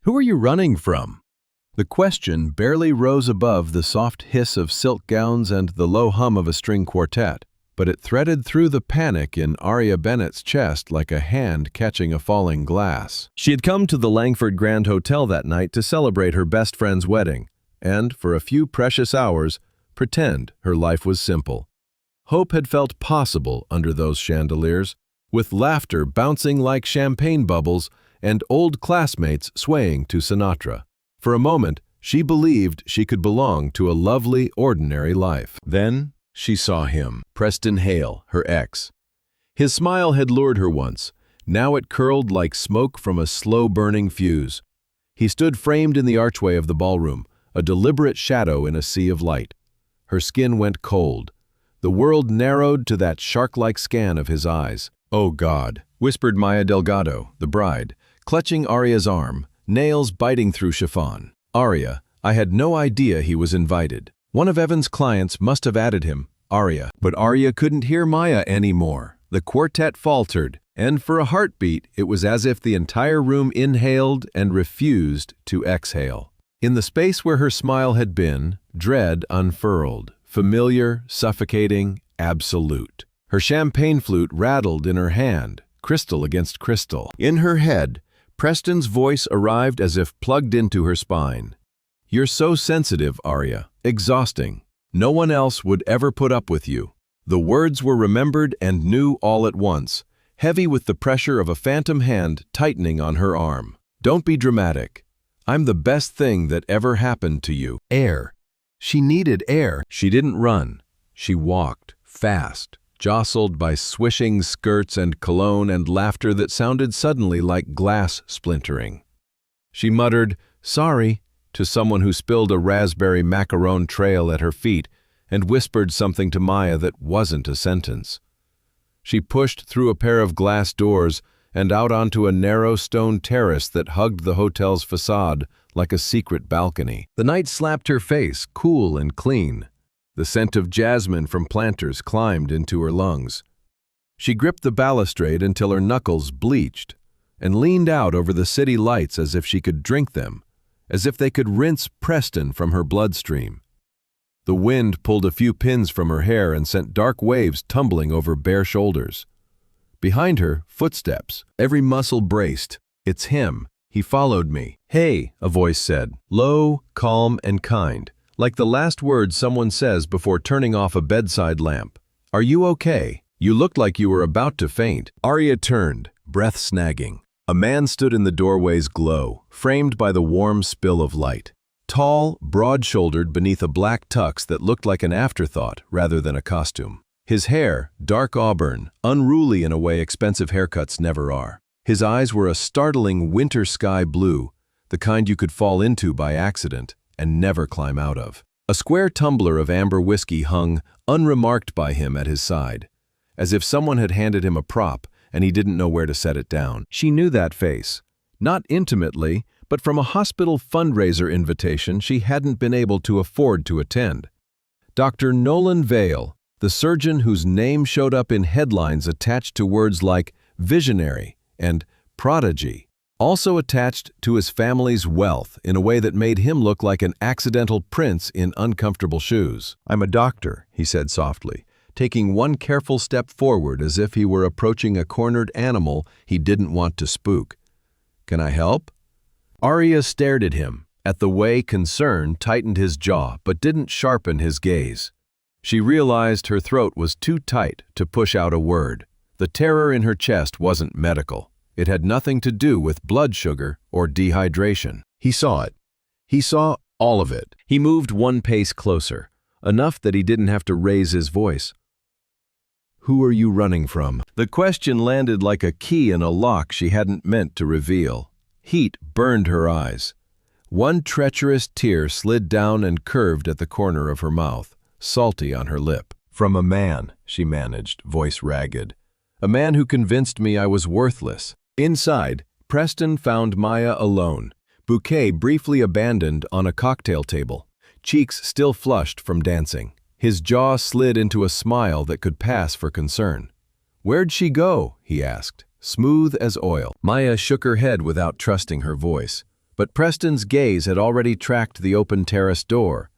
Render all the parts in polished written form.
Who are you running from? The question barely rose above the soft hiss of silk gowns and the low hum of a string quartet, but it threaded through the panic in Aria Bennett's chest like a hand catching a falling glass. She had come to the Langford Grand Hotel that night to celebrate her best friend's wedding, and, for a few precious hours, pretend her life was simple. Hope had felt possible under those chandeliers, with laughter bouncing like champagne bubbles and old classmates swaying to Sinatra. For a moment, she believed she could belong to a lovely, ordinary life. Then she saw him, Preston Hale, her ex. His smile had lured her once. Now it curled like smoke from a slow-burning fuse. He stood framed in the archway of the ballroom, a deliberate shadow in a sea of light. Her skin went cold. The world narrowed to that shark-like scan of his eyes. "Oh God," whispered Maya Delgado, the bride, clutching Aria's arm, nails biting through chiffon. "Aria, I had no idea he was invited. One of Evan's clients must have added him, Aria." But Aria couldn't hear Maya anymore. The quartet faltered, and for a heartbeat, it was as if the entire room inhaled and refused to exhale. In the space where her smile had been, dread unfurled, familiar, suffocating, absolute. Her champagne flute rattled in her hand, crystal against crystal. In her head, Preston's voice arrived as if plugged into her spine. "You're so sensitive, Aria. Exhausting. No one else would ever put up with you." The words were remembered and new all at once, heavy with the pressure of a phantom hand tightening on her arm. "Don't be dramatic. I'm the best thing that ever happened to you." Air. She needed air. She didn't run. She walked, fast, jostled by swishing skirts and cologne and laughter that sounded suddenly like glass splintering. She muttered, "Sorry," to someone who spilled a raspberry macaron trail at her feet and whispered something to Maya that wasn't a sentence. She pushed through a pair of glass doors and out onto a narrow stone terrace that hugged the hotel's facade like a secret balcony. The night slapped her face, cool and clean. The scent of jasmine from planters climbed into her lungs. She gripped the balustrade until her knuckles bleached and leaned out over the city lights as if she could drink them, as if they could rinse Preston from her bloodstream. The wind pulled a few pins from her hair and sent dark waves tumbling over bare shoulders. Behind her, footsteps, every muscle braced. "It's him. He followed me." "Hey," a voice said, low, calm, and kind, like the last word someone says before turning off a bedside lamp. "Are you okay? You looked like you were about to faint." Aria turned, breath snagging. A man stood in the doorway's glow, framed by the warm spill of light. Tall, broad-shouldered beneath a black tux that looked like an afterthought rather than a costume. His hair, dark auburn, unruly in a way expensive haircuts never are. His eyes were a startling winter sky blue, the kind you could fall into by accident and never climb out of. A square tumbler of amber whiskey hung, unremarked by him, at his side, as if someone had handed him a prop and he didn't know where to set it down. She knew that face, not intimately, but from a hospital fundraiser invitation she hadn't been able to afford to attend. Dr. Nolan Vale, the surgeon whose name showed up in headlines attached to words like visionary and prodigy, also attached to his family's wealth in a way that made him look like an accidental prince in uncomfortable shoes. "I'm a doctor," he said softly, taking one careful step forward as if he were approaching a cornered animal he didn't want to spook. "Can I help?" Aria stared at him, at the way concern tightened his jaw but didn't sharpen his gaze. She realized her throat was too tight to push out a word. The terror in her chest wasn't medical. It had nothing to do with blood sugar or dehydration. He saw it. He saw all of it. He moved one pace closer, enough that he didn't have to raise his voice. "Who are you running from?" The question landed like a key in a lock she hadn't meant to reveal. Heat burned her eyes. One treacherous tear slid down and curved at the corner of her mouth, salty on her lip. "From a man," she managed, voice ragged. "A man who convinced me I was worthless." Inside, Preston found Maya alone, bouquet briefly abandoned on a cocktail table, cheeks still flushed from dancing. His jaw slid into a smile that could pass for concern. "Where'd she go?" he asked, smooth as oil. Maya shook her head without trusting her voice. But Preston's gaze had already tracked the open terrace door,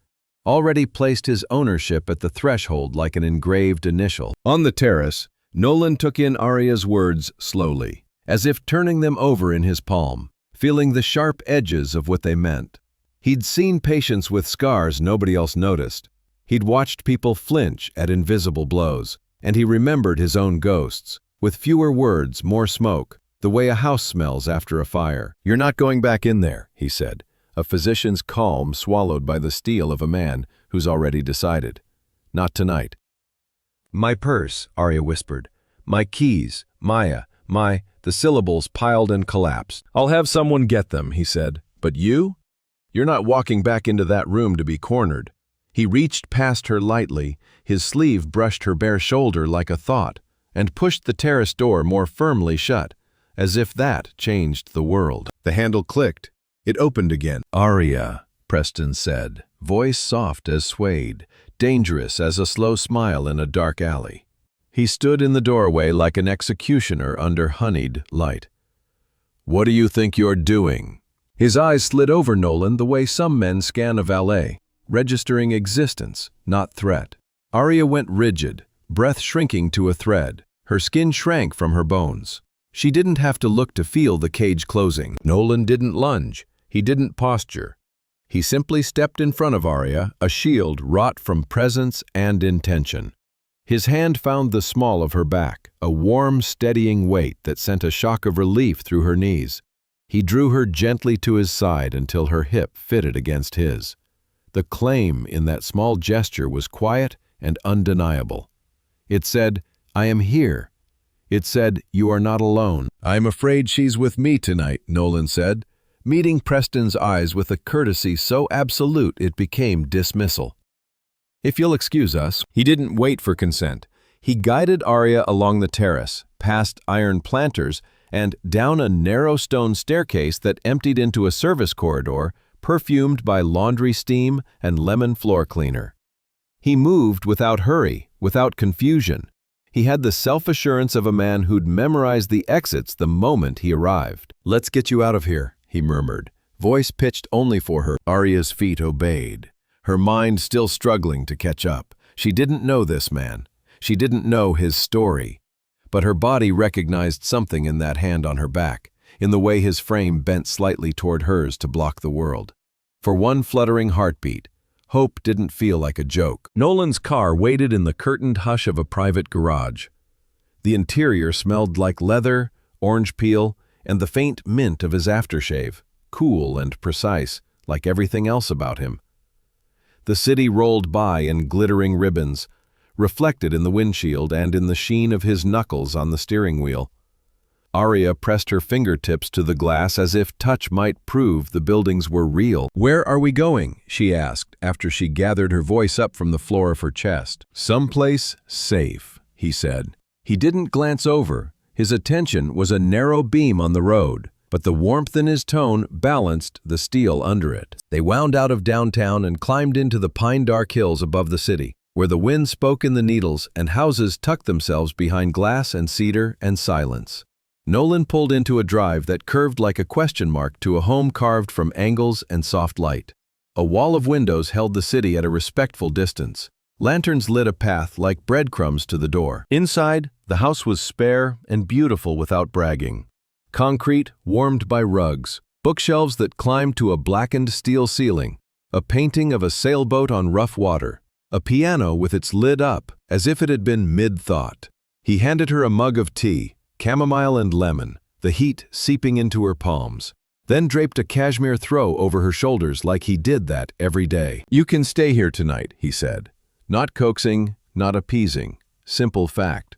already placed his ownership at the threshold like an engraved initial. On the terrace, Nolan took in Arya's words slowly, as if turning them over in his palm, feeling the sharp edges of what they meant. He'd seen patients with scars nobody else noticed. He'd watched people flinch at invisible blows, and he remembered his own ghosts, with fewer words, more smoke, the way a house smells after a fire. "You're not going back in there," he said, a physician's calm swallowed by the steel of a man who's already decided. "Not tonight." "My purse," Arya whispered. "My keys, Maya, the syllables piled and collapsed. "I'll have someone get them," he said. "But you? You're not walking back into that room to be cornered." He reached past her lightly, his sleeve brushed her bare shoulder like a thought, and pushed the terrace door more firmly shut, as if that changed the world. The handle clicked. It opened again. "Arya," Preston said, voice soft as suede, dangerous as a slow smile in a dark alley. He stood in the doorway like an executioner under honeyed light. "What do you think you're doing?" His eyes slid over Nolan the way some men scan a valet, registering existence, not threat. Arya went rigid, breath shrinking to a thread. Her skin shrank from her bones. She didn't have to look to feel the cage closing. Nolan didn't lunge. He didn't posture. He simply stepped in front of Arya, a shield wrought from presence and intention. His hand found the small of her back, a warm, steadying weight that sent a shock of relief through her knees. He drew her gently to his side until her hip fitted against his. The claim in that small gesture was quiet and undeniable. It said, "I am here." It said, "You are not alone." "I'm afraid she's with me tonight," Nolan said, meeting Preston's eyes with a courtesy so absolute it became dismissal. "If you'll excuse us." He didn't wait for consent. He guided Arya along the terrace, past iron planters, and down a narrow stone staircase that emptied into a service corridor, perfumed by laundry steam and lemon floor cleaner. He moved without hurry, without confusion. He had the self-assurance of a man who'd memorized the exits the moment he arrived. "Let's get you out of here," he murmured, voice pitched only for her. Arya's feet obeyed, her mind still struggling to catch up. She didn't know this man. She didn't know his story. But her body recognized something in that hand on her back, in the way his frame bent slightly toward hers to block the world. For one fluttering heartbeat, hope didn't feel like a joke. Nolan's car waited in the curtained hush of a private garage. The interior smelled like leather, orange peel, and the faint mint of his aftershave, cool and precise, like everything else about him. The city rolled by in glittering ribbons, reflected in the windshield and in the sheen of his knuckles on the steering wheel. Arya pressed her fingertips to the glass as if touch might prove the buildings were real. "Where are we going?" she asked, after she gathered her voice up from the floor of her chest. "Someplace safe," he said. He didn't glance over. His attention was a narrow beam on the road, but the warmth in his tone balanced the steel under it. They wound out of downtown and climbed into the pine-dark hills above the city, where the wind spoke in the needles and houses tucked themselves behind glass and cedar and silence. Nolan pulled into a drive that curved like a question mark to a home carved from angles and soft light. A wall of windows held the city at a respectful distance. Lanterns lit a path like breadcrumbs to the door. Inside, the house was spare and beautiful without bragging. Concrete warmed by rugs, bookshelves that climbed to a blackened steel ceiling, a painting of a sailboat on rough water, a piano with its lid up as if it had been mid-thought. He handed her a mug of tea, chamomile and lemon, the heat seeping into her palms, then draped a cashmere throw over her shoulders like he did that every day. "You can stay here tonight," he said. Not coaxing, not appeasing, simple fact.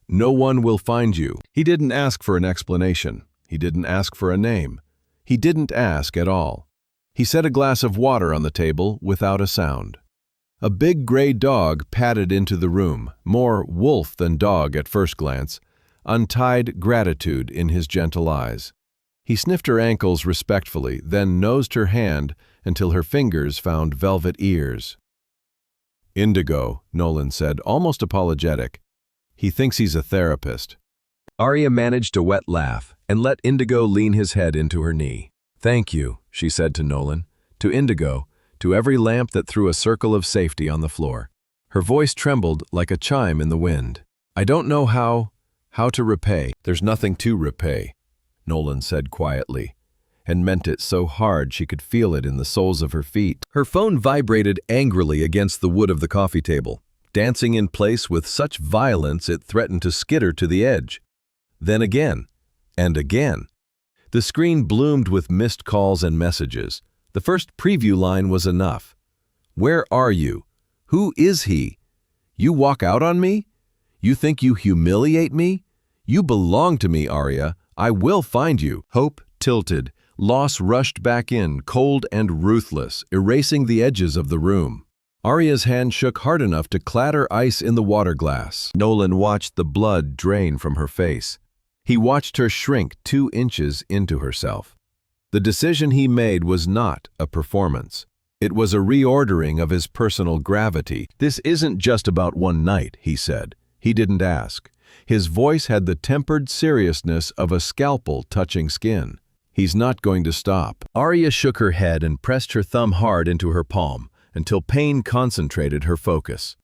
No one will find you. He didn't ask for an explanation. He didn't ask for a name. He didn't ask at all. He set a glass of water on the table without a sound. A big gray dog padded into the room, more wolf than dog at first glance, untied gratitude in his gentle eyes. He sniffed her ankles respectfully, then nosed her hand until her fingers found velvet ears. "Indigo," Nolan said, almost apologetic. "He thinks he's a therapist." Arya managed a wet laugh and let Indigo lean his head into her knee. "Thank you," she said to Nolan, to Indigo, to every lamp that threw a circle of safety on the floor. Her voice trembled like a chime in the wind. "I don't know how to repay." "There's nothing to repay," Nolan said quietly, and meant it so hard she could feel it in the soles of her feet. Her phone vibrated angrily against the wood of the coffee table, dancing in place with such violence it threatened to skitter to the edge. Then again, and again. The screen bloomed with missed calls and messages. The first preview line was enough. "Where are you? Who is he? You walk out on me? You think you humiliate me? You belong to me, Arya. I will find you." Hope tilted. Loss rushed back in, cold and ruthless, erasing the edges of the room. Arya's hand shook hard enough to clatter ice in the water glass. Nolan watched the blood drain from her face. He watched her shrink 2 inches into herself. The decision he made was not a performance. It was a reordering of his personal gravity. "This isn't just about one night," he said. He didn't ask. His voice had the tempered seriousness of a scalpel touching skin. "He's not going to stop." Arya shook her head and pressed her thumb hard into her palm until pain concentrated her focus.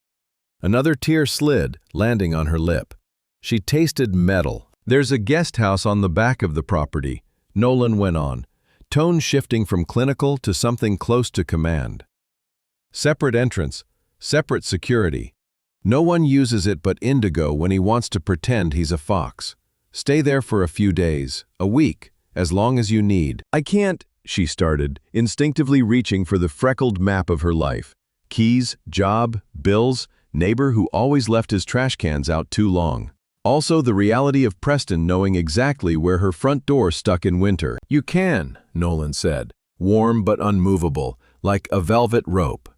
Another tear slid, landing on her lip. She tasted metal. "There's a guest house on the back of the property," Nolan went on, tone shifting from clinical to something close to command. "Separate entrance, separate security. No one uses it but Indigo when he wants to pretend he's a fox. Stay there for a few days, a week, as long as you need." "I can't," she started, instinctively reaching for the freckled map of her life. Keys, job, bills, neighbor who always left his trash cans out too long. Also the reality of Preston knowing exactly where her front door stuck in winter. "You can," Nolan said, warm but unmovable, like a velvet rope.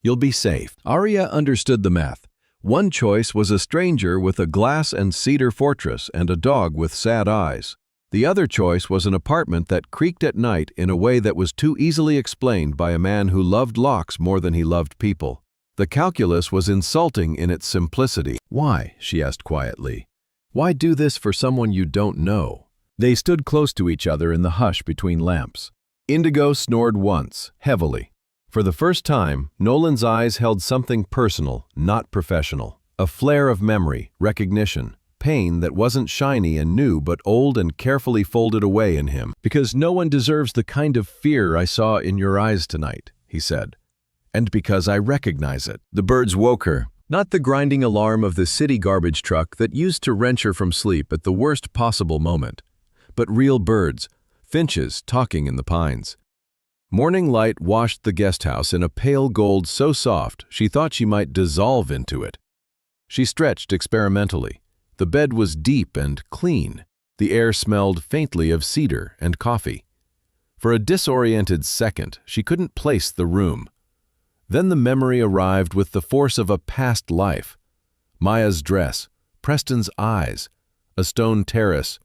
"You'll be safe." Arya understood the math. One choice was a stranger with a glass and cedar fortress and a dog with sad eyes. The other choice was an apartment that creaked at night in a way that was too easily explained by a man who loved locks more than he loved people. The calculus was insulting in its simplicity. "Why?" she asked quietly. "Why do this for someone you don't know?" They stood close to each other in the hush between lamps. Indigo snored once, heavily. For the first time, Nolan's eyes held something personal, not professional. A flare of memory, recognition, pain that wasn't shiny and new but old and carefully folded away in him. "Because no one deserves the kind of fear I saw in your eyes tonight," he said. "And because I recognize it." The birds woke her. Not the grinding alarm of the city garbage truck that used to wrench her from sleep at the worst possible moment, but real birds, finches talking in the pines. Morning light washed the guest house in a pale gold so soft she thought she might dissolve into it. She stretched experimentally. The bed was deep and clean. The air smelled faintly of cedar and coffee. For a disoriented second, she couldn't place the room. Then the memory arrived with the force of a past life. Maya's dress, Preston's eyes, a stone terrace,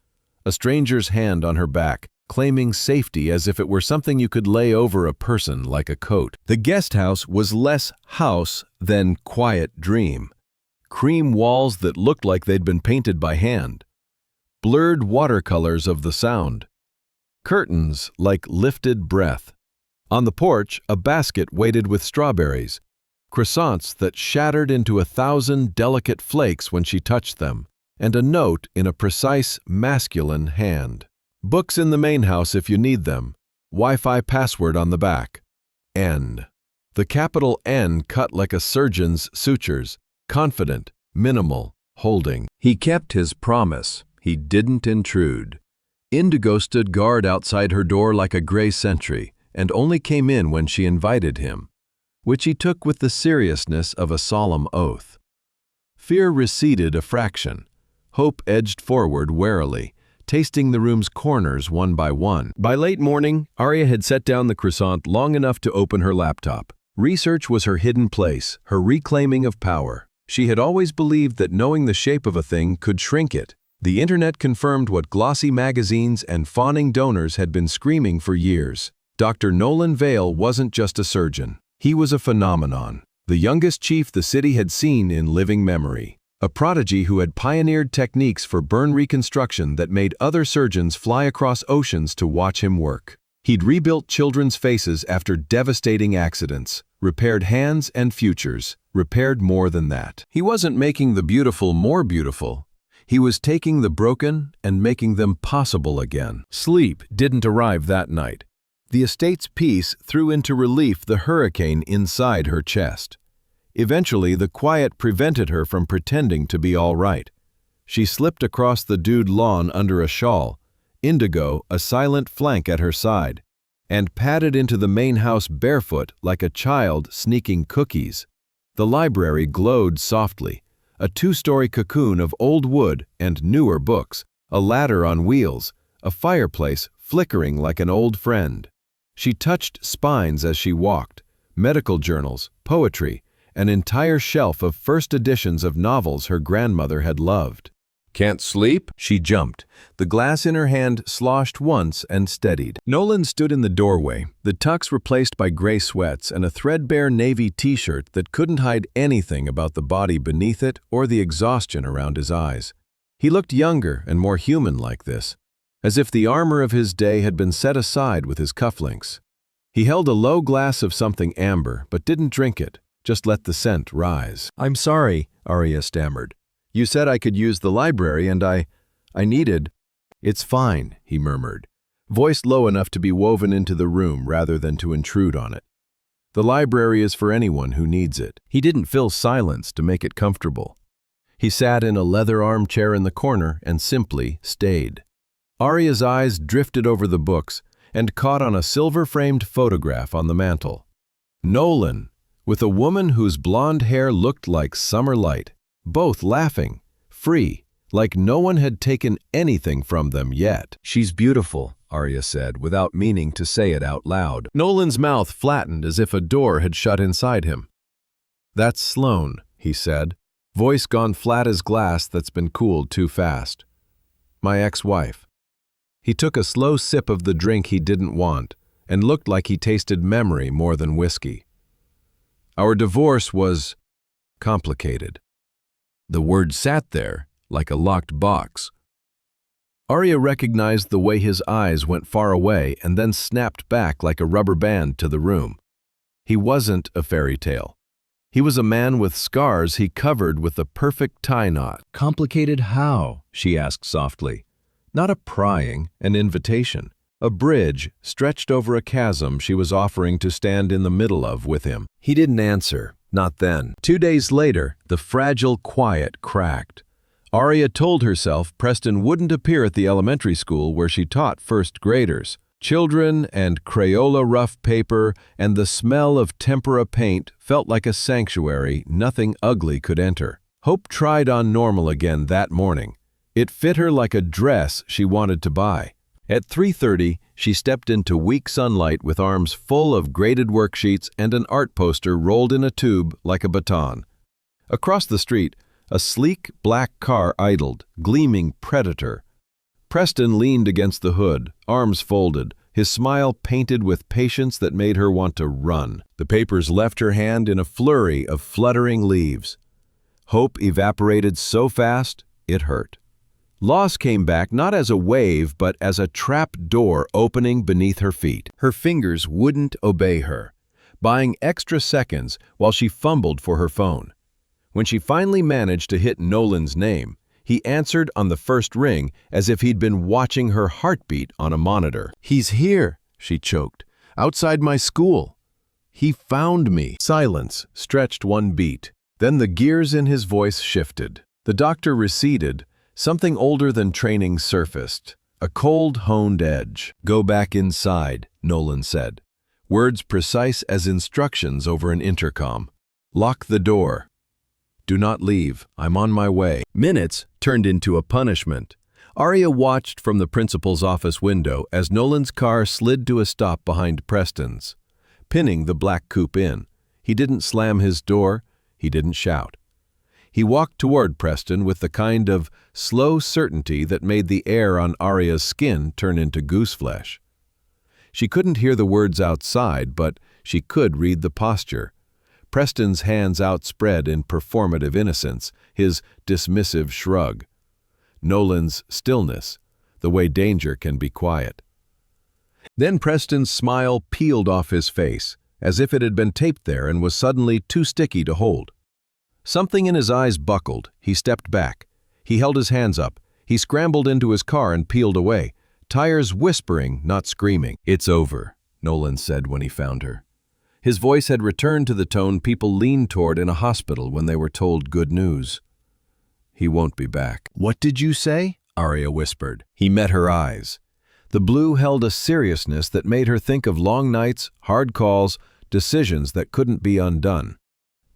a stranger's hand on her back, claiming safety as if it were something you could lay over a person like a coat. The guest house was less house than quiet dream. Cream walls that looked like they'd been painted by hand. Blurred watercolors of the sound. Curtains like lifted breath. On the porch, a basket weighted with strawberries. Croissants that shattered into 1,000 delicate flakes when she touched them. And a note in a precise, masculine hand. "Books in the main house if you need them. Wi-Fi password on the back. N." The capital N cut like a surgeon's sutures. Confident, minimal, holding. He kept his promise. He didn't intrude. Indigo stood guard outside her door like a gray sentry, and only came in when she invited him, which he took with the seriousness of a solemn oath. Fear receded a fraction. Hope edged forward warily, tasting the room's corners one by one. By late morning, Arya had set down the croissant long enough to open her laptop. Research was her hidden place, her reclaiming of power. She had always believed that knowing the shape of a thing could shrink it. The internet confirmed what glossy magazines and fawning donors had been screaming for years. Dr. Nolan Vale wasn't just a surgeon. He was a phenomenon, the youngest chief the city had seen in living memory. A prodigy who had pioneered techniques for burn reconstruction that made other surgeons fly across oceans to watch him work. He'd rebuilt children's faces after devastating accidents, repaired hands and futures, repaired more than that. He wasn't making the beautiful more beautiful. He was taking the broken and making them possible again. Sleep didn't arrive that night. The estate's peace threw into relief the hurricane inside her chest. Eventually, the quiet prevented her from pretending to be all right. She slipped across the dewed lawn under a shawl, Indigo a silent flank at her side, and padded into the main house barefoot like a child sneaking cookies. The library glowed softly, a two-story cocoon of old wood and newer books, a ladder on wheels, a fireplace flickering like an old friend. She touched spines as she walked, medical journals, poetry, an entire shelf of first editions of novels her grandmother had loved. "Can't sleep?" She jumped. The glass in her hand sloshed once and steadied. Nolan stood in the doorway, the tux replaced by gray sweats and a threadbare navy t-shirt that couldn't hide anything about the body beneath it or the exhaustion around his eyes. He looked younger and more human like this, as if the armor of his day had been set aside with his cufflinks. He held a low glass of something amber, but didn't drink it, just let the scent rise. "I'm sorry," Arya stammered. "You said I could use the library and I needed—" "It's fine," he murmured, voice low enough to be woven into the room rather than to intrude on it. "The library is for anyone who needs it." He didn't fill silence to make it comfortable. He sat in a leather armchair in the corner and simply stayed. Arya's eyes drifted over the books and caught on a silver-framed photograph on the mantel. Nolan, with a woman whose blonde hair looked like summer light, both laughing, free, like no one had taken anything from them yet. "She's beautiful," Arya said, without meaning to say it out loud. Nolan's mouth flattened as if a door had shut inside him. "That's Sloane," he said, voice gone flat as glass that's been cooled too fast. "My ex-wife." He took a slow sip of the drink he didn't want and looked like he tasted memory more than whiskey. "Our divorce was complicated." The word sat there, like a locked box. Arya recognized the way his eyes went far away and then snapped back like a rubber band to the room. He wasn't a fairy tale. He was a man with scars he covered with a perfect tie knot. "Complicated how?" she asked softly. Not a prying, an invitation. A bridge stretched over a chasm she was offering to stand in the middle of with him. He didn't answer. Not then. 2 days later, the fragile quiet cracked. Arya told herself Preston wouldn't appear at the elementary school where she taught first graders. Children and Crayola rough paper and the smell of tempera paint felt like a sanctuary nothing ugly could enter. Hope tried on normal again that morning. It fit her like a dress she wanted to buy. At 3:30, she stepped into weak sunlight with arms full of graded worksheets and an art poster rolled in a tube like a baton. Across the street, a sleek black car idled, gleaming predator. Preston leaned against the hood, arms folded, his smile painted with patience that made her want to run. The papers left her hand in a flurry of fluttering leaves. Hope evaporated so fast, it hurt. Loss came back not as a wave, but as a trap door opening beneath her feet. Her fingers wouldn't obey her, buying extra seconds while she fumbled for her phone. When she finally managed to hit Nolan's name, he answered on the first ring as if he'd been watching her heartbeat on a monitor. "He's here," she choked, "outside my school. He found me." Silence stretched one beat. Then the gears in his voice shifted. The doctor receded. Something older than training surfaced, a cold, honed edge. "Go back inside," Nolan said, words precise as instructions over an intercom. "Lock the door. Do not leave. I'm on my way." Minutes turned into a punishment. Arya watched from the principal's office window as Nolan's car slid to a stop behind Preston's, pinning the black coupe in. He didn't slam his door. He didn't shout. He walked toward Preston with the kind of slow certainty that made the air on Arya's skin turn into gooseflesh. She couldn't hear the words outside, but she could read the posture. Preston's hands outspread in performative innocence, his dismissive shrug. Nolan's stillness, the way danger can be quiet. Then Preston's smile peeled off his face, as if it had been taped there and was suddenly too sticky to hold. Something in his eyes buckled. He stepped back. He held his hands up. He scrambled into his car and peeled away, tires whispering, not screaming. "It's over," Nolan said when he found her. His voice had returned to the tone people leaned toward in a hospital when they were told good news. "He won't be back." "What did you say?" Arya whispered. He met her eyes. The blue held a seriousness that made her think of long nights, hard calls, decisions that couldn't be undone.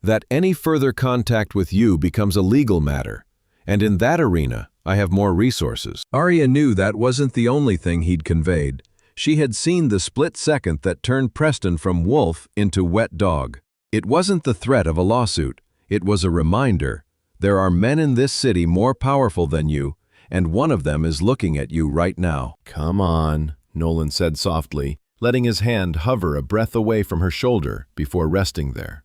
"That any further contact with you becomes a legal matter, and in that arena, I have more resources." Arya knew that wasn't the only thing he'd conveyed. She had seen the split second that turned Preston from wolf into wet dog. It wasn't the threat of a lawsuit. It was a reminder. There are men in this city more powerful than you, and one of them is looking at you right now. "Come on," Nolan said softly, letting his hand hover a breath away from her shoulder before resting there.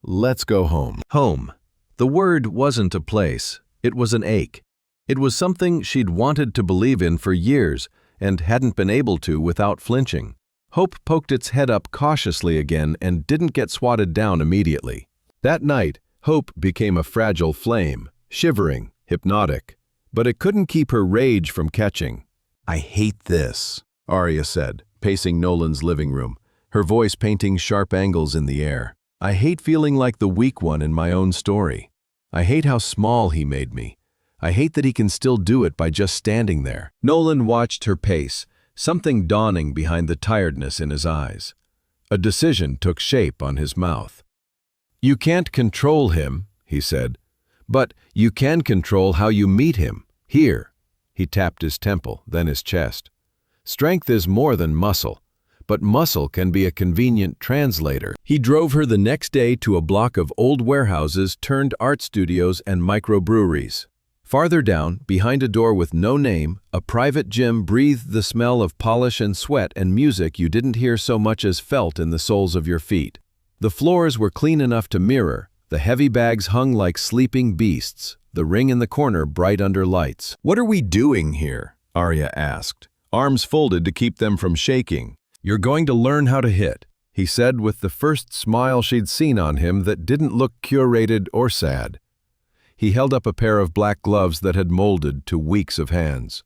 "Let's go home." Home. The word wasn't a place. It was an ache. It was something she'd wanted to believe in for years and hadn't been able to without flinching. Hope poked its head up cautiously again and didn't get swatted down immediately. That night, hope became a fragile flame, shivering, hypnotic. But it couldn't keep her rage from catching. "I hate this," Arya said, pacing Nolan's living room, her voice painting sharp angles in the air. "I hate feeling like the weak one in my own story. I hate how small he made me. I hate that he can still do it by just standing there." Nolan watched her pace, something dawning behind the tiredness in his eyes. A decision took shape on his mouth. "You can't control him," he said, "but you can control how you meet him. Here." He tapped his temple, then his chest. "Strength is more than muscle, but muscle can be a convenient translator." He drove her the next day to a block of old warehouses turned art studios and microbreweries. Farther down, behind a door with no name, a private gym breathed the smell of polish and sweat and music you didn't hear so much as felt in the soles of your feet. The floors were clean enough to mirror. The heavy bags hung like sleeping beasts, the ring in the corner bright under lights. "What are we doing here?" Arya asked, arms folded to keep them from shaking. "You're going to learn how to hit," he said with the first smile she'd seen on him that didn't look curated or sad. He held up a pair of black gloves that had molded to weeks of hands.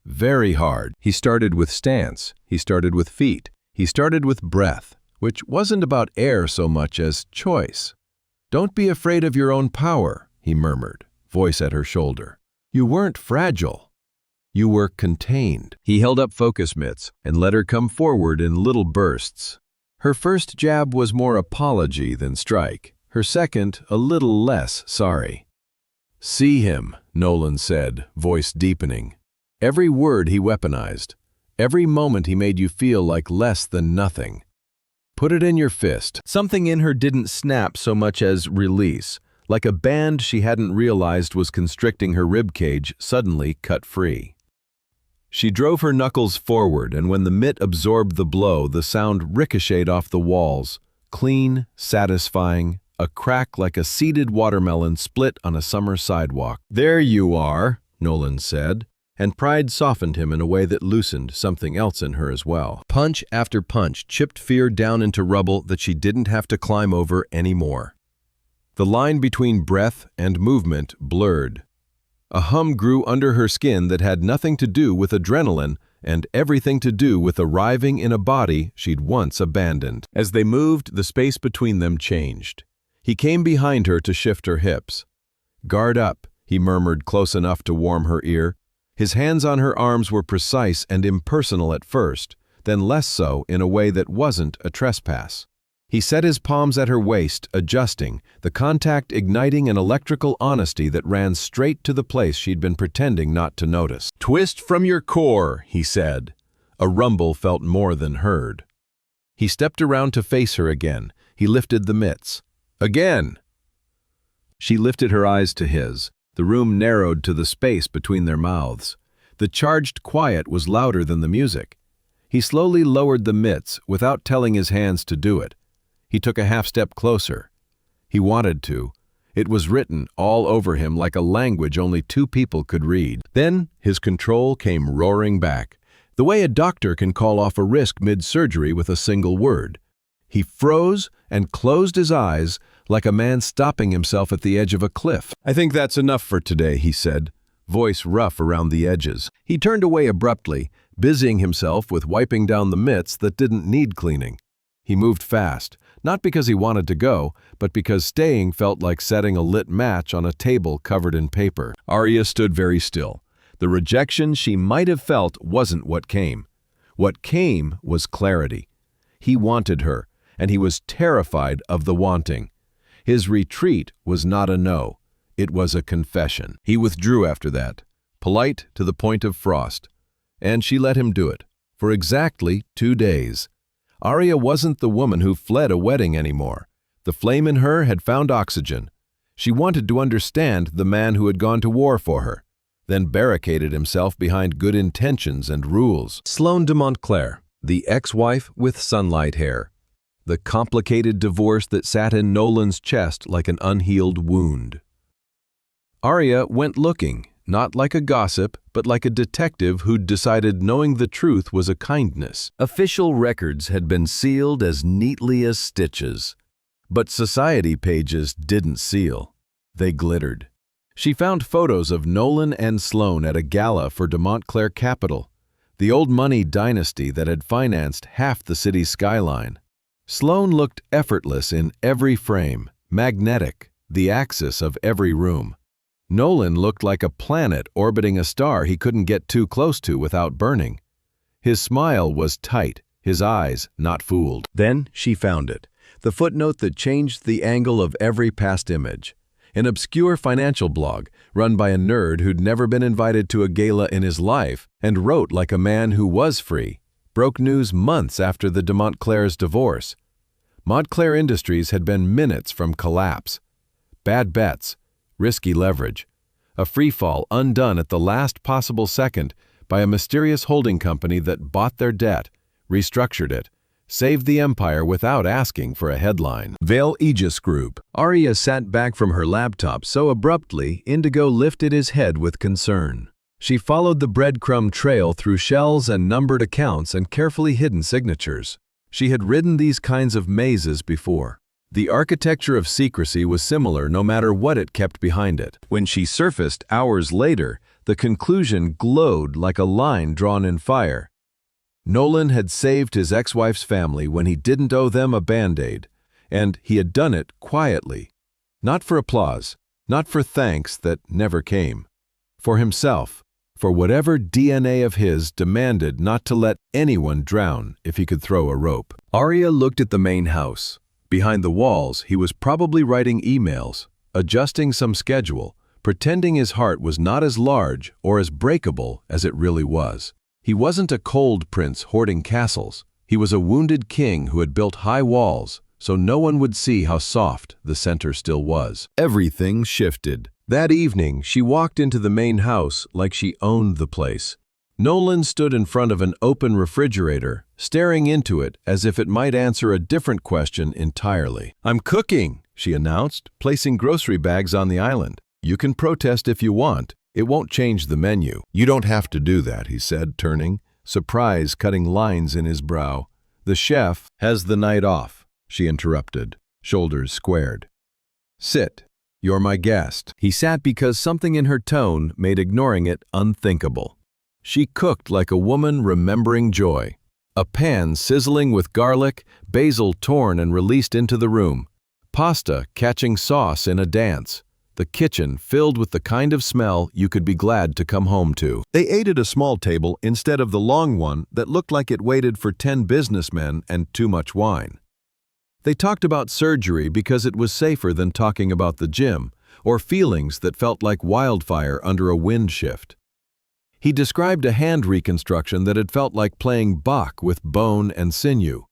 Very hard. He started with stance. He started with feet. He started with breath, which wasn't about air so much as choice. "Don't be afraid of your own power," he murmured, voice at her shoulder. "You weren't fragile. You were contained." He held up focus mitts and let her come forward in little bursts. Her first jab was more apology than strike. Her second, a little less sorry. "See him," Nolan said, voice deepening. "Every word he weaponized. Every moment he made you feel like less than nothing. Put it in your fist." Something in her didn't snap so much as release, like a band she hadn't realized was constricting her ribcage suddenly cut free. She drove her knuckles forward, and when the mitt absorbed the blow, the sound ricocheted off the walls, clean, satisfying, a crack like a seeded watermelon split on a summer sidewalk. "There you are," Nolan said, and pride softened him in a way that loosened something else in her as well. Punch after punch chipped fear down into rubble that she didn't have to climb over anymore. The line between breath and movement blurred. A hum grew under her skin that had nothing to do with adrenaline and everything to do with arriving in a body she'd once abandoned. As they moved, the space between them changed. He came behind her to shift her hips. "Guard up," he murmured close enough to warm her ear. His hands on her arms were precise and impersonal at first, then less so in a way that wasn't a trespass. He set his palms at her waist, adjusting, the contact igniting an electrical honesty that ran straight to the place she'd been pretending not to notice. "Twist from your core," he said. A rumble felt more than heard. He stepped around to face her again. He lifted the mitts. "Again!" She lifted her eyes to his. The room narrowed to the space between their mouths. The charged quiet was louder than the music. He slowly lowered the mitts without telling his hands to do it. He took a half step closer. He wanted to. It was written all over him like a language only two people could read. Then his control came roaring back. The way a doctor can call off a risk mid-surgery with a single word. He froze and closed his eyes like a man stopping himself at the edge of a cliff. "I think that's enough for today," he said, voice rough around the edges. He turned away abruptly, busying himself with wiping down the mitts that didn't need cleaning. He moved fast, not because he wanted to go, but because staying felt like setting a lit match on a table covered in paper. Arya stood very still. The rejection she might have felt wasn't what came. What came was clarity. He wanted her, and he was terrified of the wanting. His retreat was not a no. It was a confession. He withdrew after that, polite to the point of frost. And she let him do it, for exactly 2 days. Arya wasn't the woman who fled a wedding anymore. The flame in her had found oxygen. She wanted to understand the man who had gone to war for her, then barricaded himself behind good intentions and rules. Sloane de Montclair, the ex-wife with sunlight hair. The complicated divorce that sat in Nolan's chest like an unhealed wound. Arya went looking, not like a gossip, but like a detective who'd decided knowing the truth was a kindness. Official records had been sealed as neatly as stitches. But society pages didn't seal. They glittered. She found photos of Nolan and Sloane at a gala for de Montclair Capital, the old money dynasty that had financed half the city's skyline. Sloane looked effortless in every frame, magnetic, the axis of every room. Nolan looked like a planet orbiting a star he couldn't get too close to without burning. His smile was tight, his eyes not fooled. Then she found it, the footnote that changed the angle of every past image. An obscure financial blog run by a nerd who'd never been invited to a gala in his life and wrote like a man who was free. Broke news months after the de Montclair's divorce. Montclair Industries had been minutes from collapse. Bad bets, risky leverage, a freefall undone at the last possible second by a mysterious holding company that bought their debt, restructured it, saved the empire without asking for a headline. Vale Aegis Group. Arya sat back from her laptop so abruptly, Indigo lifted his head with concern. She followed the breadcrumb trail through shells and numbered accounts and carefully hidden signatures. She had ridden these kinds of mazes before. The architecture of secrecy was similar no matter what it kept behind it. When she surfaced hours later, the conclusion glowed like a line drawn in fire. Nolan had saved his ex-wife's family when he didn't owe them a band-aid, and he had done it quietly. Not for applause, not for thanks that never came. For himself, for whatever DNA of his demanded not to let anyone drown if he could throw a rope. Arya looked at the main house. Behind the walls, he was probably writing emails, adjusting some schedule, pretending his heart was not as large or as breakable as it really was. He wasn't a cold prince hoarding castles. He was a wounded king who had built high walls, so no one would see how soft the center still was. Everything shifted. That evening, she walked into the main house like she owned the place. Nolan stood in front of an open refrigerator, staring into it as if it might answer a different question entirely. "I'm cooking," she announced, placing grocery bags on the island. "You can protest if you want. It won't change the menu." "You don't have to do that," he said, turning, surprise cutting lines in his brow. "The chef has the night off," she interrupted, shoulders squared. "Sit. You're my guest." He sat because something in her tone made ignoring it unthinkable. She cooked like a woman remembering joy. A pan sizzling with garlic, basil torn and released into the room. Pasta catching sauce in a dance. The kitchen filled with the kind of smell you could be glad to come home to. They ate at a small table instead of the long one that looked like it waited for 10 businessmen and too much wine. They talked about surgery because it was safer than talking about the gym, or feelings that felt like wildfire under a wind shift. He described a hand reconstruction that had felt like playing Bach with bone and sinew.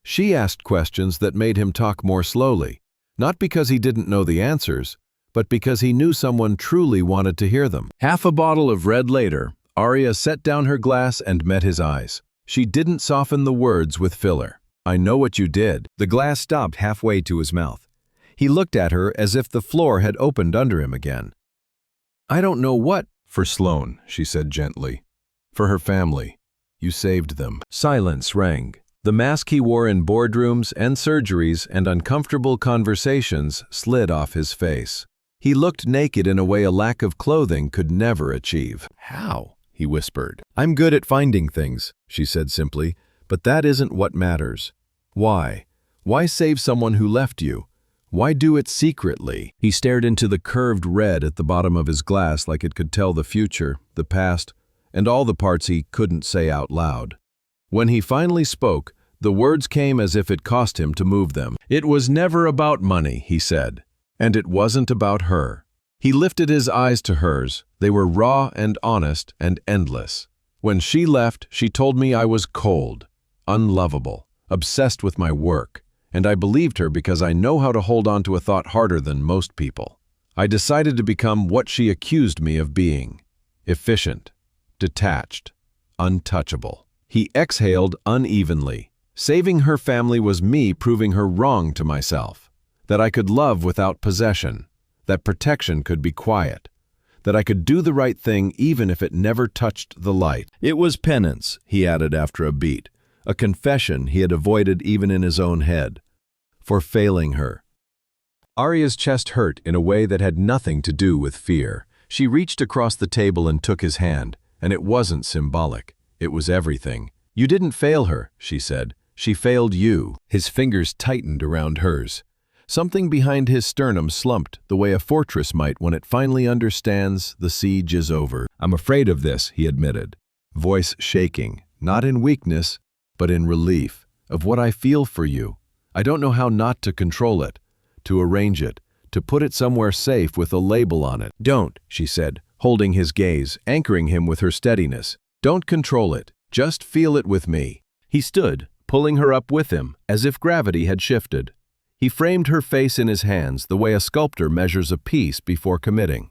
She asked questions that made him talk more slowly, not because he didn't know the answers, but because he knew someone truly wanted to hear them. Half a bottle of red later, Arya set down her glass and met his eyes. She didn't soften the words with filler. "I know what you did." The glass stopped halfway to his mouth. He looked at her as if the floor had opened under him again. "I don't know what." "For Sloane," she said gently. "For her family. You saved them." Silence rang. The mask he wore in boardrooms and surgeries and uncomfortable conversations slid off his face. He looked naked in a way a lack of clothing could never achieve. "How?" he whispered. "I'm good at finding things," she said simply, "but that isn't what matters. Why? Why save someone who left you? Why do it secretly?" He stared into the curved red at the bottom of his glass like it could tell the future, the past, and all the parts he couldn't say out loud. When he finally spoke, the words came as if it cost him to move them. "It was never about money," he said, "and it wasn't about her." He lifted his eyes to hers. They were raw and honest and endless. "When she left, she told me I was cold, unlovable, obsessed with my work, and I believed her because I know how to hold on to a thought harder than most people. I decided to become what she accused me of being: efficient, detached, untouchable." He exhaled unevenly. Saving her family was me proving her wrong to myself. That I could love without possession. That protection could be quiet. That I could do the right thing even if it never touched the light. It was penance, he added after a beat. A confession he had avoided even in his own head. For failing her. Arya's chest hurt in a way that had nothing to do with fear. She reached across the table and took his hand, and it wasn't symbolic. It was everything. "You didn't fail her," she said. "She failed you." His fingers tightened around hers. Something behind his sternum slumped the way a fortress might when it finally understands the siege is over. "I'm afraid of this," he admitted, voice shaking, not in weakness, but in relief, "of what I feel for you. I don't know how not to control it, to arrange it, to put it somewhere safe with a label on it." "Don't," she said, holding his gaze, anchoring him with her steadiness. "Don't control it. Just feel it with me." He stood, pulling her up with him, as if gravity had shifted. He framed her face in his hands the way a sculptor measures a piece before committing.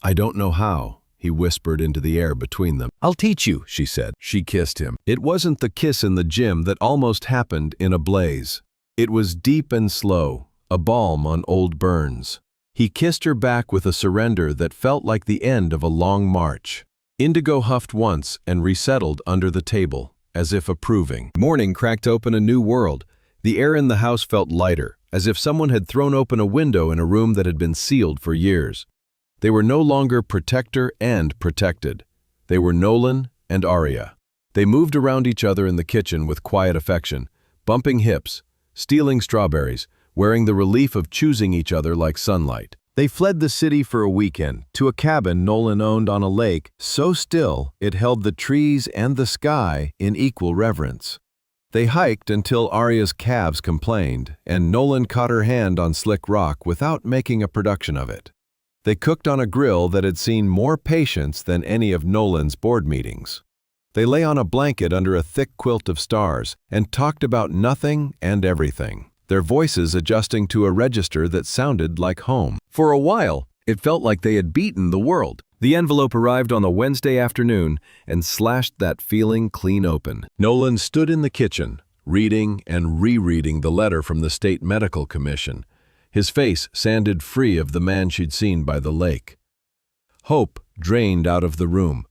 "I don't know how," he whispered into the air between them. "I'll teach you," she said. She kissed him. It wasn't the kiss in the gym that almost happened in a blaze. It was deep and slow, a balm on old burns. He kissed her back with a surrender that felt like the end of a long march. Indigo huffed once and resettled under the table, as if approving. Morning cracked open a new world. The air in the house felt lighter, as if someone had thrown open a window in a room that had been sealed for years. They were no longer protector and protected. They were Nolan and Arya. They moved around each other in the kitchen with quiet affection, bumping hips, stealing strawberries, wearing the relief of choosing each other like sunlight. They fled the city for a weekend, to a cabin Nolan owned on a lake so still it held the trees and the sky in equal reverence. They hiked until Arya's calves complained, and Nolan caught her hand on slick rock without making a production of it. They cooked on a grill that had seen more patience than any of Nolan's board meetings. They lay on a blanket under a thick quilt of stars and talked about nothing and everything, their voices adjusting to a register that sounded like home. For a while, it felt like they had beaten the world. The envelope arrived on a Wednesday afternoon and slashed that feeling clean open. Nolan stood in the kitchen, reading and rereading the letter from the State Medical Commission, his face sanded free of the man she'd seen by the lake. Hope drained out of the room.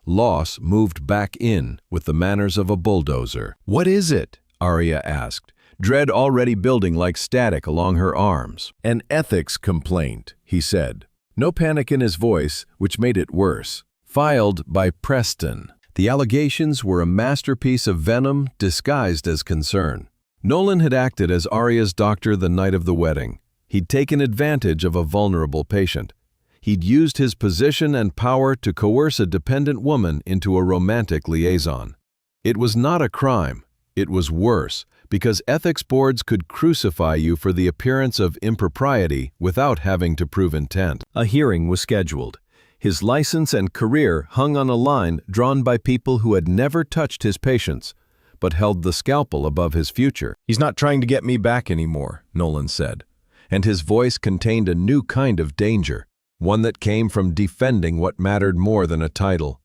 Loss moved back in with the manners of a bulldozer. "What is it?" Arya asked, dread already building like static along her arms. "An ethics complaint," he said. No panic in his voice, which made it worse. "Filed by Preston." The allegations were a masterpiece of venom disguised as concern. Nolan had acted as Arya's doctor the night of the wedding. He'd taken advantage of a vulnerable patient. He'd used his position and power to coerce a dependent woman into a romantic liaison. It was not a crime. It was worse, because ethics boards could crucify you for the appearance of impropriety without having to prove intent. A hearing was scheduled. His license and career hung on a line drawn by people who had never touched his patients, but held the scalpel above his future. "He's not trying to get me back anymore," Nolan said, and his voice contained a new kind of danger, one that came from defending what mattered more than a title.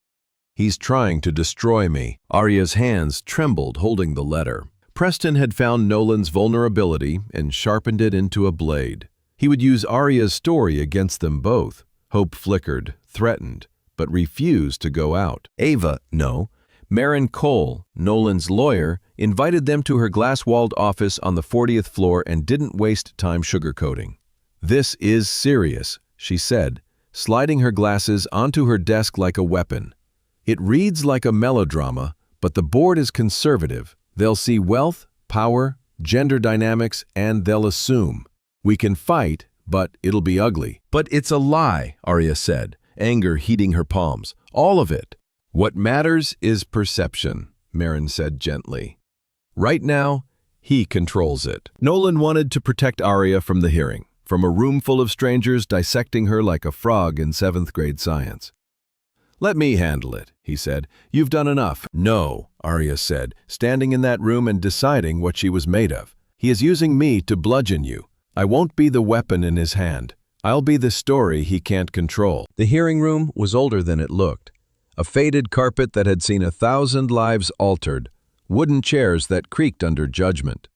"He's trying to destroy me." Arya's hands trembled holding the letter. Preston had found Nolan's vulnerability and sharpened it into a blade. He would use Arya's story against them both. Hope flickered, threatened, but refused to go out. "Ava, no. Marin Cole, Nolan's lawyer, invited them to her glass-walled office on the 40th floor and didn't waste time sugarcoating. "This is serious," she said, sliding her glasses onto her desk like a weapon. "It reads like a melodrama, but the board is conservative. They'll see wealth, power, gender dynamics, and they'll assume. We can fight, but it'll be ugly." "But it's a lie," Arya said, anger heating her palms. "All of it." "What matters is perception," Marin said gently. "Right now, he controls it." Nolan wanted to protect Arya from the hearing, from a room full of strangers dissecting her like a frog in 7th grade science. "Let me handle it," he said. "You've done enough." "No," Arya said, standing in that room and deciding what she was made of. "He is using me to bludgeon you. I won't be the weapon in his hand. I'll be the story he can't control." The hearing room was older than it looked. A faded carpet that had seen 1,000 lives altered, wooden chairs that creaked under judgment.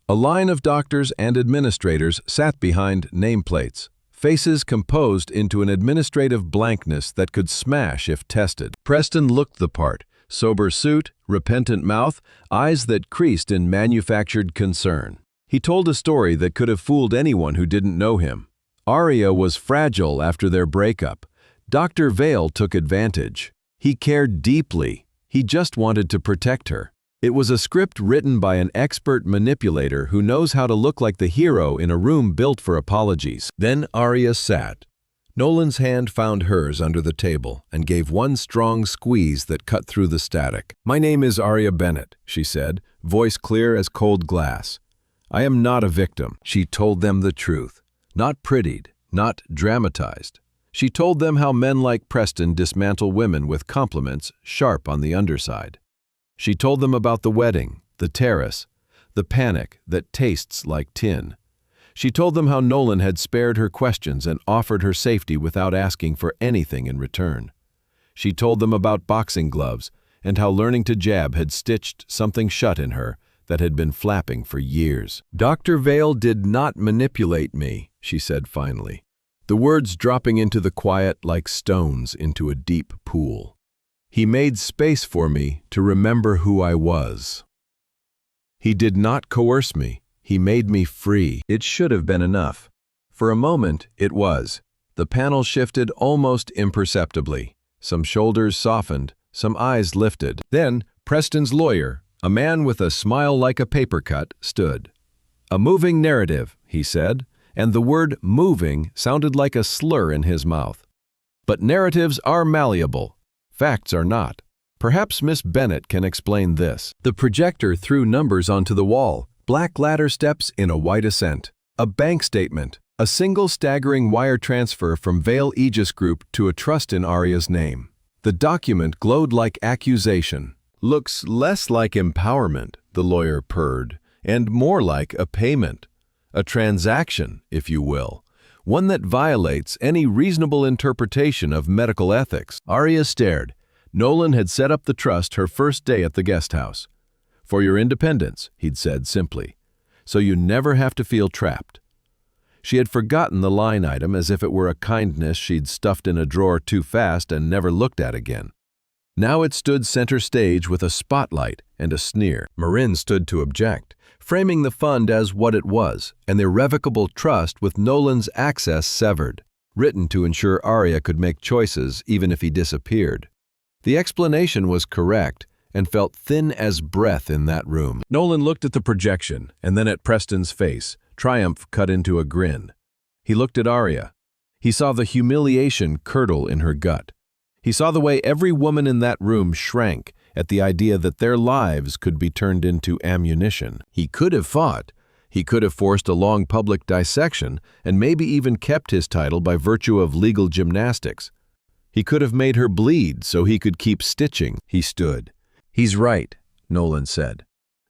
A line of doctors and administrators sat behind nameplates, faces composed into an administrative blankness that could smash if tested. Preston looked the part, sober suit, repentant mouth, eyes that creased in manufactured concern. He told a story that could have fooled anyone who didn't know him. Arya was fragile after their breakup. Dr. Vale took advantage. He cared deeply. He just wanted to protect her. It was a script written by an expert manipulator who knows how to look like the hero in a room built for apologies. Then Arya sat. Nolan's hand found hers under the table and gave one strong squeeze that cut through the static. "My name is Arya Bennett," she said, voice clear as cold glass. "I am not a victim." She told them the truth. Not prettied, not dramatized. She told them how men like Preston dismantle women with compliments sharp on the underside. She told them about the wedding, the terrace, the panic that tastes like tin. She told them how Nolan had spared her questions and offered her safety without asking for anything in return. She told them about boxing gloves and how learning to jab had stitched something shut in her that had been flapping for years. "Dr. Vale did not manipulate me," she said finally, the words dropping into the quiet like stones into a deep pool. "He made space for me to remember who I was. He did not coerce me. He made me free." It should have been enough. For a moment, it was. The panel shifted almost imperceptibly. Some shoulders softened, some eyes lifted. Then, Preston's lawyer, a man with a smile like a paper cut, stood. "A moving narrative," he said, and the word moving sounded like a slur in his mouth. "But narratives are malleable. Facts are not. Perhaps Miss Bennett can explain this." The projector threw numbers onto the wall, black ladder steps in a white ascent, a bank statement, a single staggering wire transfer from Vale Aegis Group to a trust in Arya's name. The document glowed like accusation. "Looks less like empowerment," the lawyer purred, "and more like a payment. A transaction, if you will. One that violates any reasonable interpretation of medical ethics." Arya stared. Nolan had set up the trust her first day at the guest house. "For your independence," he'd said simply, "so you never have to feel trapped." She had forgotten the line item as if it were a kindness she'd stuffed in a drawer too fast and never looked at again. Now it stood center stage with a spotlight and a sneer. Marin stood to object, framing the fund as what it was, an irrevocable trust with Nolan's access severed, written to ensure Arya could make choices even if he disappeared. The explanation was correct and felt thin as breath in that room. Nolan looked at the projection and then at Preston's face, triumph cut into a grin. He looked at Arya. He saw the humiliation curdle in her gut. He saw the way every woman in that room shrank at the idea that their lives could be turned into ammunition. He could have fought. He could have forced a long public dissection and maybe even kept his title by virtue of legal gymnastics. He could have made her bleed so he could keep stitching. He stood. "He's right," Nolan said,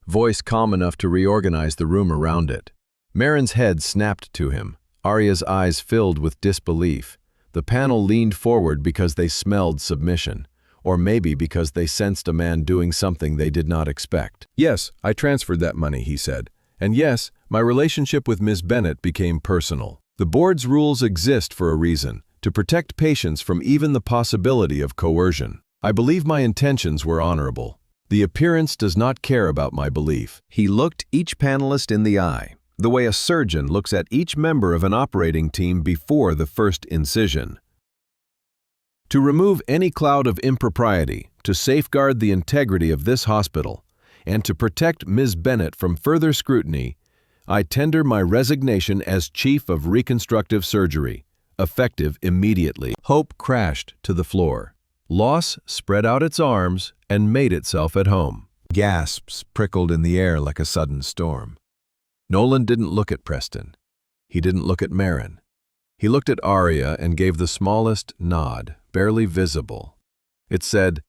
voice calm enough to reorganize the room around it. Marin's head snapped to him. Arya's eyes filled with disbelief. The panel leaned forward because they smelled submission, or maybe because they sensed a man doing something they did not expect. "Yes, I transferred that money," he said. "And yes, my relationship with Miss Bennett became personal. The board's rules exist for a reason, to protect patients from even the possibility of coercion." I believe my intentions were honorable. The appearance does not care about my belief. He looked each panelist in the eye, the way a surgeon looks at each member of an operating team before the first incision. To remove any cloud of impropriety, to safeguard the integrity of this hospital, and to protect Ms. Bennett from further scrutiny, I tender my resignation as Chief of Reconstructive Surgery, effective immediately. Hope crashed to the floor. Loss spread out its arms and made itself at home. Gasps prickled in the air like a sudden storm. Nolan didn't look at Preston. He didn't look at Marin. He looked at Arya and gave the smallest nod, barely visible. It said,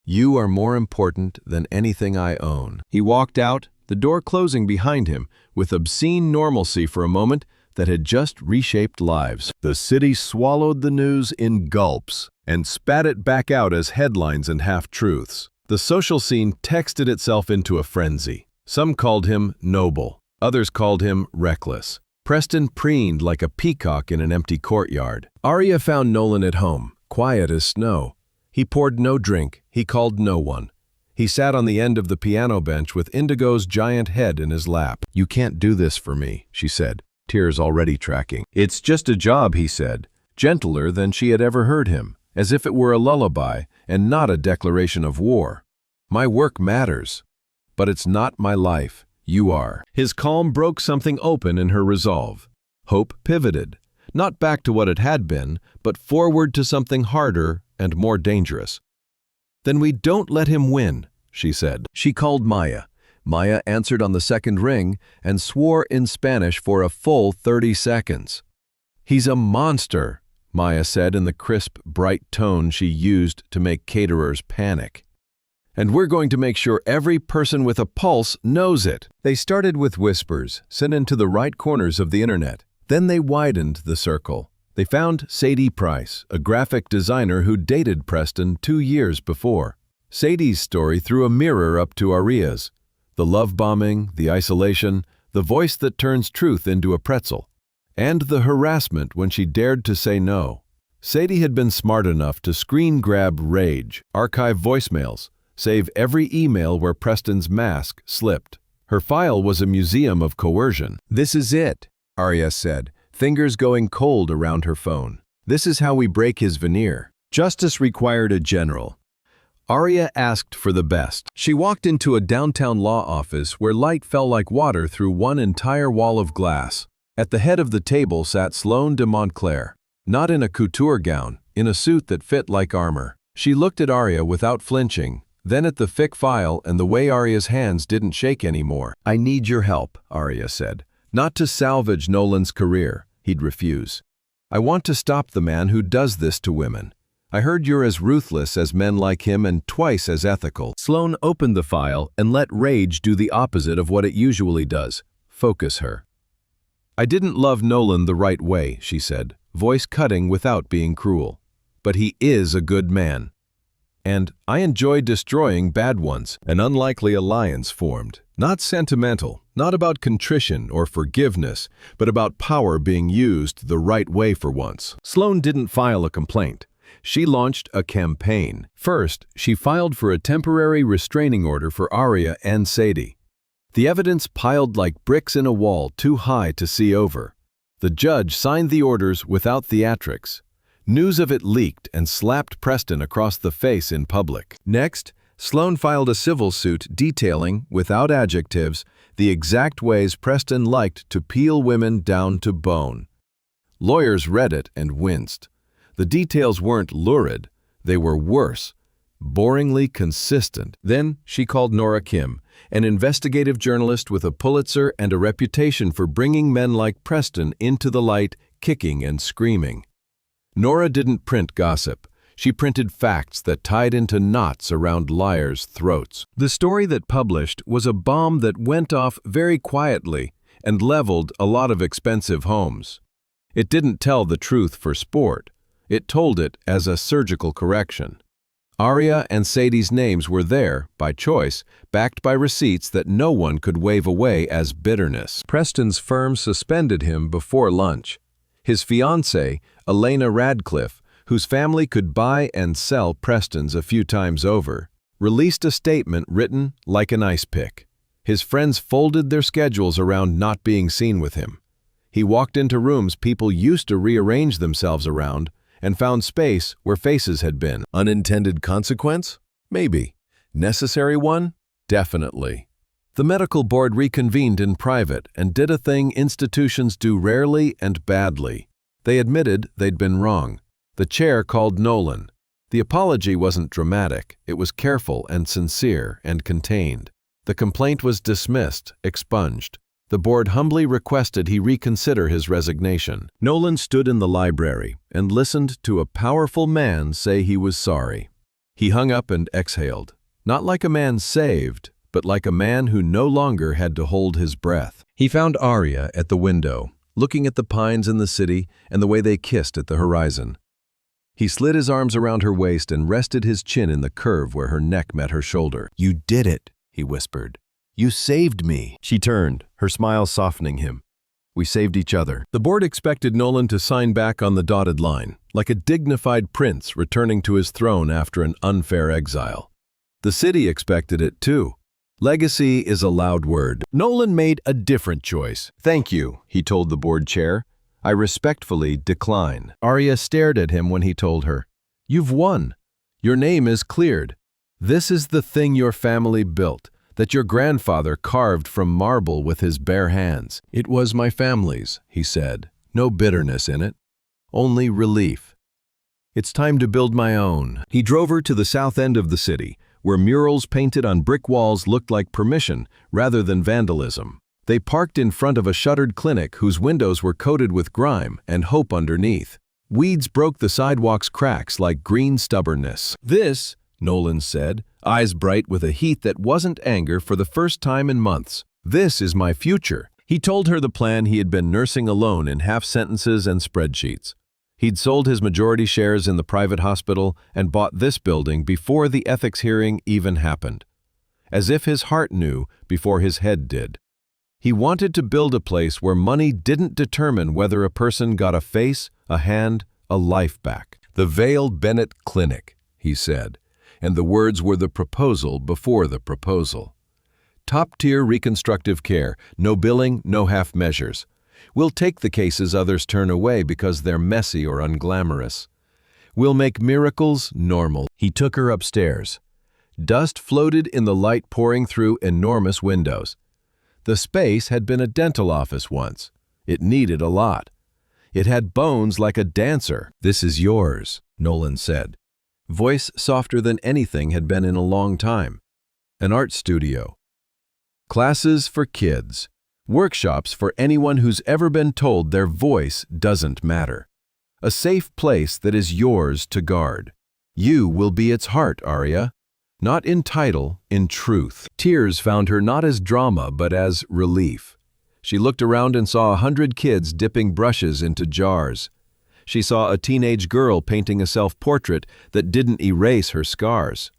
"You are more important than anything I own." He walked out, the door closing behind him, with obscene normalcy for a moment that had just reshaped lives. The city swallowed the news in gulps and spat it back out as headlines and half-truths. The social scene texted itself into a frenzy. Some called him noble. Others called him reckless. Preston preened like a peacock in an empty courtyard. Arya found Nolan at home, quiet as snow. He poured no drink. He called no one. He sat on the end of the piano bench with Indigo's giant head in his lap. "You can't do this for me," she said, tears already tracking. "It's just a job," he said, gentler than she had ever heard him, as if it were a lullaby and not a declaration of war. "My work matters, but it's not my life. You are." His calm broke something open in her resolve. Hope pivoted, not back to what it had been, but forward to something harder and more dangerous. "Then we don't let him win," she said. She called Maya. Maya answered on the second ring and swore in Spanish for a full 30 seconds. "He's a monster," Maya said in the crisp, bright tone she used to make caterers panic. "And we're going to make sure every person with a pulse knows it." They started with whispers, sent into the right corners of the internet. Then they widened the circle. They found Sadie Price, a graphic designer who dated Preston 2 years before. Sadie's story threw a mirror up to Arya's. The love bombing, the isolation, the voice that turns truth into a pretzel, and the harassment when she dared to say no. Sadie had been smart enough to screen grab rage, archive voicemails, save every email where Preston's mask slipped. Her file was a museum of coercion. "This is it," Arya said, fingers going cold around her phone. "This is how we break his veneer." Justice required a general. Arya asked for the best. She walked into a downtown law office where light fell like water through one entire wall of glass. At the head of the table sat Sloane de Montclair, not in a couture gown, in a suit that fit like armor. She looked at Arya without flinching, then at the thick file and the way Arya's hands didn't shake anymore. "I need your help," Arya said. "Not to salvage Nolan's career," he'd refuse. "I want to stop the man who does this to women. I heard you're as ruthless as men like him and twice as ethical." Sloane opened the file and let rage do the opposite of what it usually does, focus her. "I didn't love Nolan the right way," she said, voice cutting without being cruel. "But he is a good man. And I enjoy destroying bad ones." An unlikely alliance formed. Not sentimental, not about contrition or forgiveness, but about power being used the right way for once. Sloane didn't file a complaint. She launched a campaign. First, she filed for a temporary restraining order for Arya and Sadie. The evidence piled like bricks in a wall too high to see over. The judge signed the orders without theatrics. News of it leaked and slapped Preston across the face in public. Next, Sloane filed a civil suit detailing, without adjectives, the exact ways Preston liked to peel women down to bone. Lawyers read it and winced. The details weren't lurid, they were worse, boringly consistent. Then she called Nora Kim, an investigative journalist with a Pulitzer and a reputation for bringing men like Preston into the light, kicking and screaming. Nora didn't print gossip. She printed facts that tied into knots around liars' throats. The story that published was a bomb that went off very quietly and leveled a lot of expensive homes. It didn't tell the truth for sport. It told it as a surgical correction. Arya and Sadie's names were there, by choice, backed by receipts that no one could wave away as bitterness. Preston's firm suspended him before lunch. His fiancée, Elena Radcliffe, whose family could buy and sell Prestons a few times over, released a statement written like an ice pick. His friends folded their schedules around not being seen with him. He walked into rooms people used to rearrange themselves around and found space where faces had been. Unintended consequence? Maybe. Necessary one? Definitely. The medical board reconvened in private and did a thing institutions do rarely and badly. They admitted they'd been wrong. The chair called Nolan. The apology wasn't dramatic, it was careful and sincere and contained. The complaint was dismissed, expunged. The board humbly requested he reconsider his resignation. Nolan stood in the library and listened to a powerful man say he was sorry. He hung up and exhaled, not like a man saved, but like a man who no longer had to hold his breath. He found Arya at the window, looking at the pines in the city and the way they kissed at the horizon. He slid his arms around her waist and rested his chin in the curve where her neck met her shoulder. "You did it," he whispered. "You saved me." She turned, her smile softening him. "We saved each other." The board expected Nolan to sign back on the dotted line, like a dignified prince returning to his throne after an unfair exile. The city expected it too. Legacy is a loud word. Nolan made a different choice. "Thank you," he told the board chair. "I respectfully decline." Arya stared at him when he told her, "You've won. Your name is cleared. This is the thing your family built, that your grandfather carved from marble with his bare hands." "It was my family's," he said. "No bitterness in it. Only relief. It's time to build my own." He drove her to the south end of the city, where murals painted on brick walls looked like permission rather than vandalism. They parked in front of a shuttered clinic whose windows were coated with grime and hope underneath. Weeds broke the sidewalk's cracks like green stubbornness. "This," Nolan said, eyes bright with a heat that wasn't anger for the first time in months. "This is my future." He told her the plan he had been nursing alone in half-sentences and spreadsheets. He'd sold his majority shares in the private hospital and bought this building before the ethics hearing even happened. As if his heart knew before his head did. He wanted to build a place where money didn't determine whether a person got a face, a hand, a life back. "The Vale Bennett Clinic," he said, and the words were the proposal before the proposal. "Top-tier reconstructive care, no billing, no half measures. We'll take the cases others turn away because they're messy or unglamorous. We'll make miracles normal." He took her upstairs. Dust floated in the light pouring through enormous windows. The space had been a dental office once. It needed a lot. It had bones like a dancer. "This is yours," Nolan said. Voice softer than anything had been in a long time. An art studio. Classes for kids. Workshops for anyone who's ever been told their voice doesn't matter. A safe place that is yours to guard. You will be its heart, Arya. Not in title, in truth. Tears found her not as drama, but as relief. She looked around and saw 100 kids dipping brushes into jars. She saw a teenage girl painting a self-portrait that didn't erase her scars.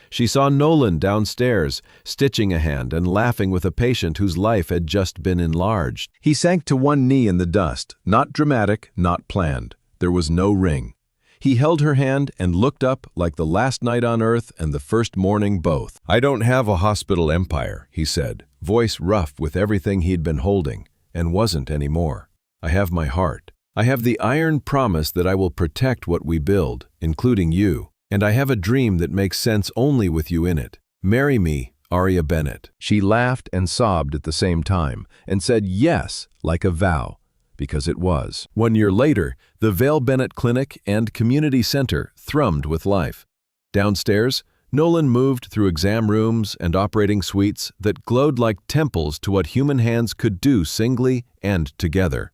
She saw Nolan downstairs, stitching a hand and laughing with a patient whose life had just been enlarged. He sank to one knee in the dust, not dramatic, not planned. There was no ring. He held her hand and looked up like the last night on earth and the first morning both. "I don't have a hospital empire," he said, voice rough with everything he'd been holding, and wasn't anymore. "I have my heart. I have the iron promise that I will protect what we build, including you. And I have a dream that makes sense only with you in it. Marry me, Arya Bennett." She laughed and sobbed at the same time, and said yes, like a vow, because it was. 1 year later, the Vale Bennett Clinic and Community Center thrummed with life. Downstairs, Nolan moved through exam rooms and operating suites that glowed like temples to what human hands could do singly and together.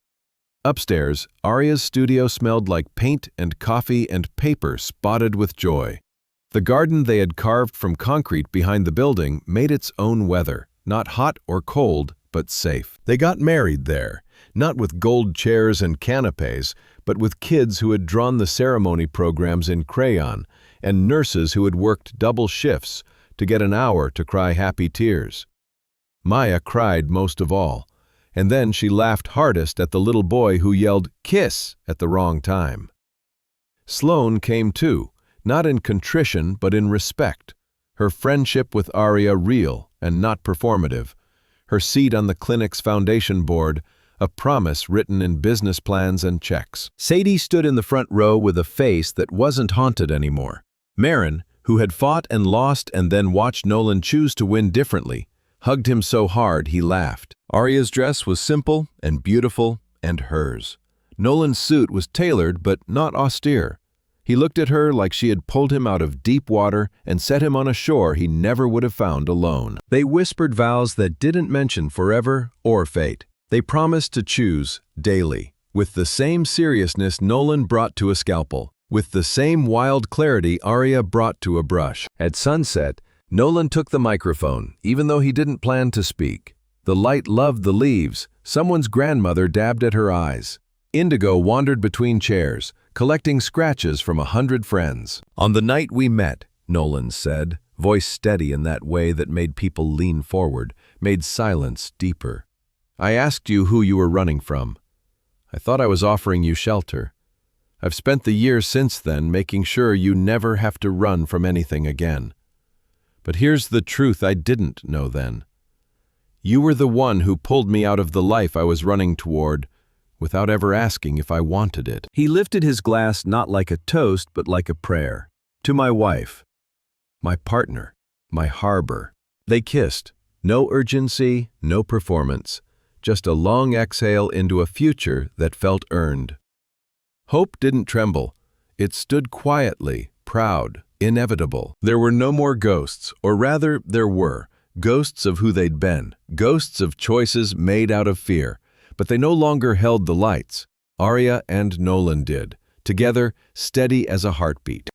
Upstairs, Arya's studio smelled like paint and coffee and paper spotted with joy. The garden they had carved from concrete behind the building made its own weather, not hot or cold, but safe. They got married there, not with gold chairs and canapes, but with kids who had drawn the ceremony programs in crayon and nurses who had worked double shifts to get an hour to cry happy tears. Maya cried most of all. And then she laughed hardest at the little boy who yelled "kiss" at the wrong time. Sloane came too, not in contrition but in respect. Her friendship with Arya real and not performative. Her seat on the clinic's foundation board, a promise written in business plans and checks. Sadie stood in the front row with a face that wasn't haunted anymore. Marin, who had fought and lost and then watched Nolan choose to win differently, hugged him so hard he laughed. Arya's dress was simple and beautiful and hers. Nolan's suit was tailored but not austere. He looked at her like she had pulled him out of deep water and set him on a shore he never would have found alone. They whispered vows that didn't mention forever or fate. They promised to choose daily, with the same seriousness Nolan brought to a scalpel, with the same wild clarity Arya brought to a brush. At sunset, Nolan took the microphone, even though he didn't plan to speak. The light loved the leaves. Someone's grandmother dabbed at her eyes. Indigo wandered between chairs, collecting scratches from 100 friends. "On the night we met," Nolan said, voice steady in that way that made people lean forward, made silence deeper. "I asked you who you were running from. I thought I was offering you shelter. I've spent the years since then making sure you never have to run from anything again. But here's the truth I didn't know then. You were the one who pulled me out of the life I was running toward, without ever asking if I wanted it." He lifted his glass not like a toast but like a prayer. "To my wife, my partner, my harbor." They kissed. No urgency, no performance. Just a long exhale into a future that felt earned. Hope didn't tremble. It stood quietly, proud, inevitable. There were no more ghosts, or rather, there were. Ghosts of who they'd been. Ghosts of choices made out of fear. But they no longer held the lights. Arya and Nolan did. Together, steady as a heartbeat.